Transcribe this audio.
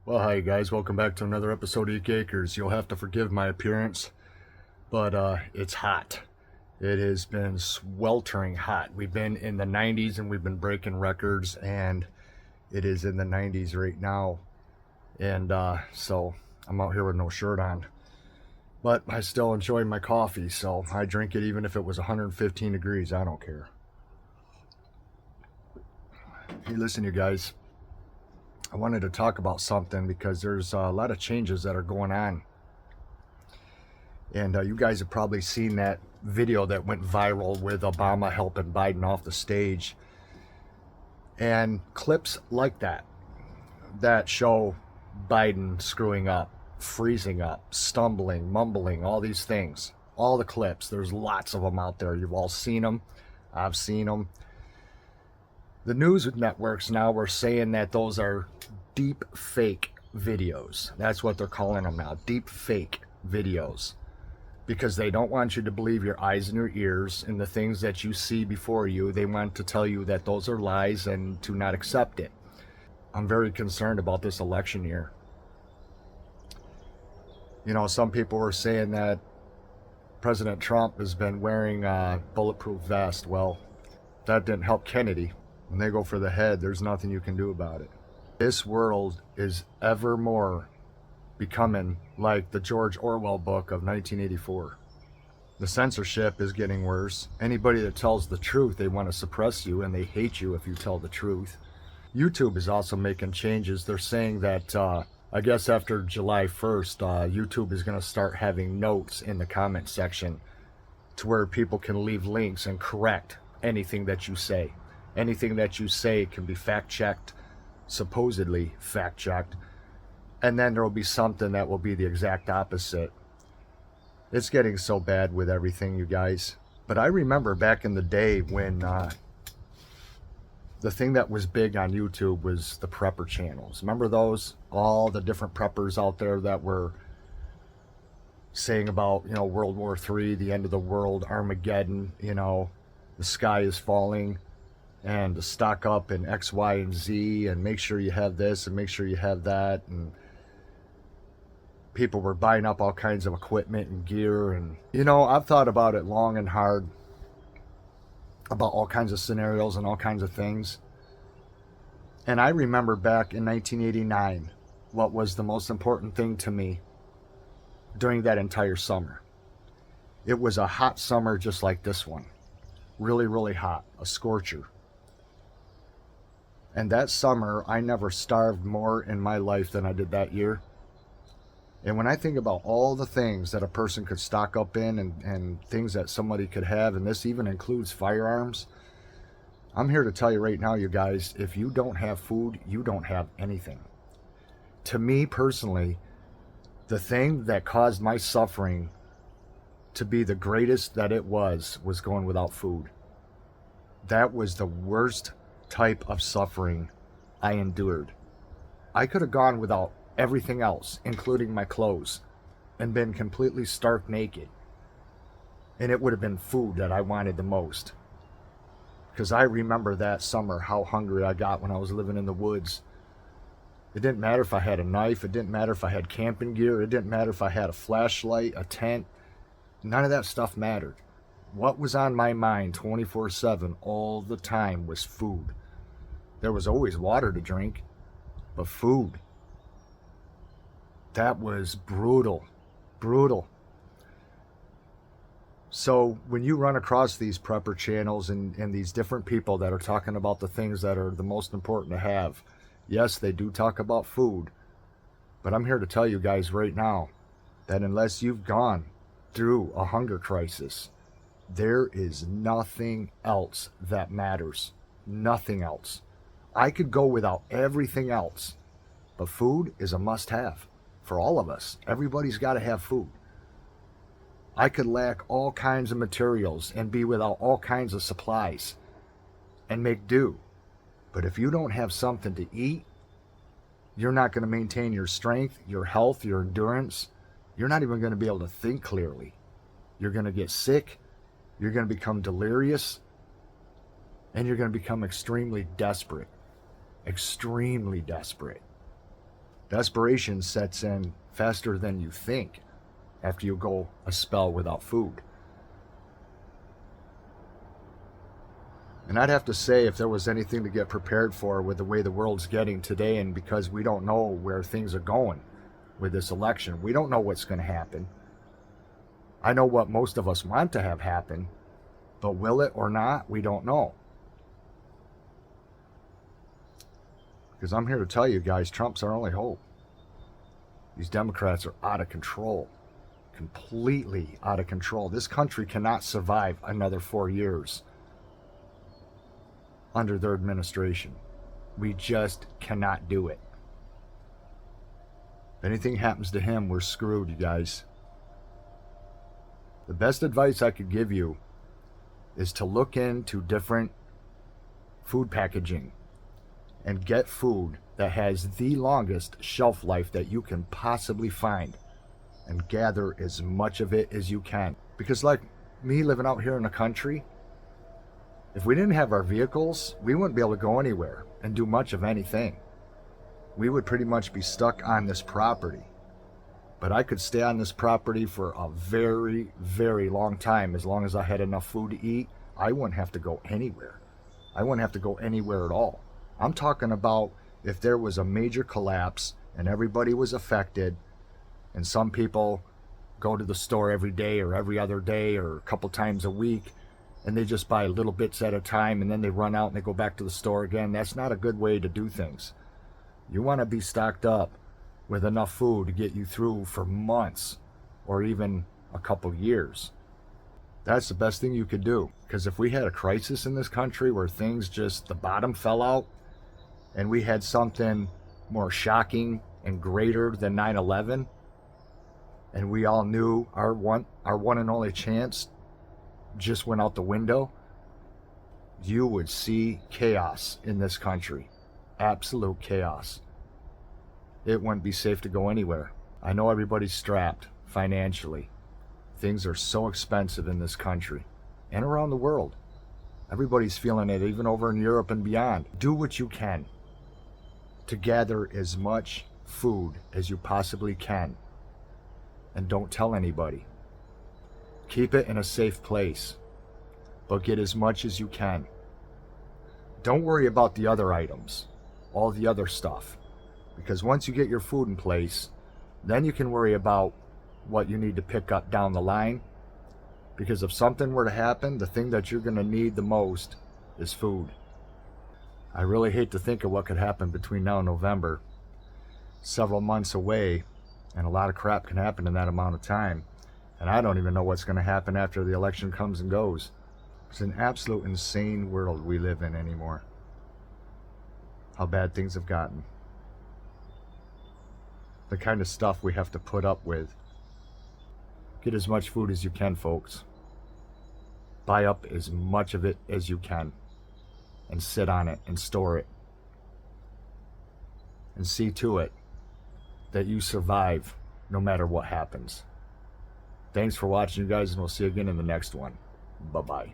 Well, hi guys, welcome back to another episode of Geek Acres. You'll have to forgive my appearance, but it's hot. It has been sweltering hot. We've been in the 90s and we've been breaking records, and it is in the 90s right now. And so I'm out here with no shirt on. But I still enjoy my coffee, so I drink it even if it was 115 degrees. I don't care. Hey, listen, you guys. I wanted to talk about something because there's a lot of changes that are going on. And you guys have probably seen that video that went viral with Obama helping Biden off the stage. And clips like that show Biden screwing up, freezing up, stumbling, mumbling, all these things. All the clips. There's lots of them out there. You've all seen them. I've seen them. The news networks now are saying that those are deep fake videos. That's what they're calling them now, deep fake videos. Because they don't want you to believe your eyes and your ears and the things that you see before you. They want to tell you that those are lies and to not accept it. I'm very concerned about this election year. You know, some people were saying that President Trump has been wearing a bulletproof vest. Well, that didn't help Kennedy. When they go for the head, there's nothing you can do about it. This world is ever more becoming like the George Orwell book of 1984. The censorship is getting worse. Anybody that tells the truth, they want to suppress you, and they hate you if you tell the truth. YouTube is also making changes. They're saying that, I guess after July 1st, YouTube is going to start having notes in the comment section to where people can leave links and correct anything that you say. Anything that you say can be fact-checked, supposedly fact-checked, and then there will be something that will be the exact opposite. It's getting so bad with everything, you guys. But I remember back in the day when the thing that was big on YouTube was the prepper channels. Remember those? All the different preppers out there that were saying about, you know, World War III, the end of the world, Armageddon, you know, the sky is falling, and to stock up in X, Y, and Z, and make sure you have this and make sure you have that. And people were buying up all kinds of equipment and gear. And, you know, I've thought about it long and hard about all kinds of scenarios and all kinds of things. And I remember back in 1989, what was the most important thing to me during that entire summer. It was a hot summer just like this one. Really, really hot. A scorcher. And that summer, I never starved more in my life than I did that year. And when I think about all the things that a person could stock up in and things that somebody could have, and this even includes firearms, I'm here to tell you right now, you guys, if you don't have food, you don't have anything. To me personally, the thing that caused my suffering to be the greatest that it was going without food. That was the worst type of suffering I endured. I could have gone without everything else, including my clothes, and been completely stark naked. And it would have been food that I wanted the most. Because I remember that summer how hungry I got when I was living in the woods. It didn't matter if I had a knife. It didn't matter if I had camping gear. It didn't matter if I had a flashlight, a tent. None of that stuff mattered. What was on my mind 24/7 all the time was food. There was always water to drink, but food. That was brutal. Brutal. So when you run across these prepper channels and these different people that are talking about the things that are the most important to have, yes, they do talk about food, but I'm here to tell you guys right now that unless you've gone through a hunger crisis, there is nothing else that matters. Nothing else. I could go without everything else, but food is a must-have for all of us. Everybody's got to have food. I could lack all kinds of materials and be without all kinds of supplies and make do. But if you don't have something to eat, you're not going to maintain your strength, your health, your endurance. You're not even going to be able to think clearly. You're going to get sick. You're going to become delirious. And you're going to become extremely desperate. Extremely desperate. Desperation sets in faster than you think after you go a spell without food. And I'd have to say, if there was anything to get prepared for with the way the world's getting today, and because we don't know where things are going with this election, we don't know what's going to happen. I know what most of us want to have happen, but will it or not, we don't know. Because I'm here to tell you guys, Trump's our only hope. These Democrats are out of control. Completely out of control. This country cannot survive another 4 years under their administration. We just cannot do it. If anything happens to him, we're screwed, you guys. The best advice I could give you is to look into different food packaging and get food that has the longest shelf life that you can possibly find, and gather as much of it as you can. Because like me living out here in the country, if we didn't have our vehicles, we wouldn't be able to go anywhere and do much of anything. We would pretty much be stuck on this property. But I could stay on this property for a very, very long time. As long as I had enough food to eat, I wouldn't have to go anywhere. I wouldn't have to go anywhere at all. I'm talking about if there was a major collapse and everybody was affected, and some people go to the store every day or every other day or a couple times a week, and they just buy little bits at a time, and then they run out and they go back to the store again. That's not a good way to do things. You want to be stocked up with enough food to get you through for months or even a couple years. That's the best thing you could do. Because if we had a crisis in this country where things just, the bottom fell out, and we had something more shocking and greater than 9/11, and we all knew our one and only chance just went out the window, you would see chaos in this country. Absolute chaos. It wouldn't be safe to go anywhere. I know everybody's strapped financially. Things are so expensive in this country and around the world. Everybody's feeling it, even over in Europe and beyond. Do what you can to gather as much food as you possibly can. And don't tell anybody. Keep it in a safe place, but get as much as you can. Don't worry about the other items, all the other stuff, because once you get your food in place, then you can worry about what you need to pick up down the line. Because if something were to happen, the thing that you're going to need the most is food. I really hate to think of what could happen between now and November. Several months away, and a lot of crap can happen in that amount of time. And I don't even know what's going to happen after the election comes and goes. It's an absolute insane world we live in anymore. How bad things have gotten. The kind of stuff we have to put up with. Get as much food as you can, folks. Buy up as much of it as you can. And sit on it and store it. And see to it that you survive no matter what happens. Thanks for watching, you guys, and we'll see you again in the next one. Bye-bye.